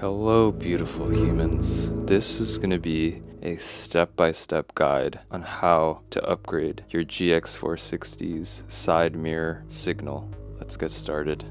Hello, beautiful humans. This is going to be a step-by-step guide on how to upgrade your GX460's side mirror signal. Let's get started.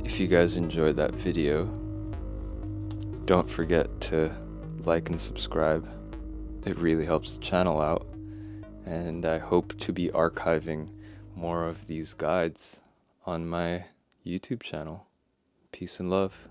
If you guys enjoyed that video, don't forget to like and subscribe. It really helps the channel out, and I hope to be archiving more of these guides on my YouTube channel. Peace and love.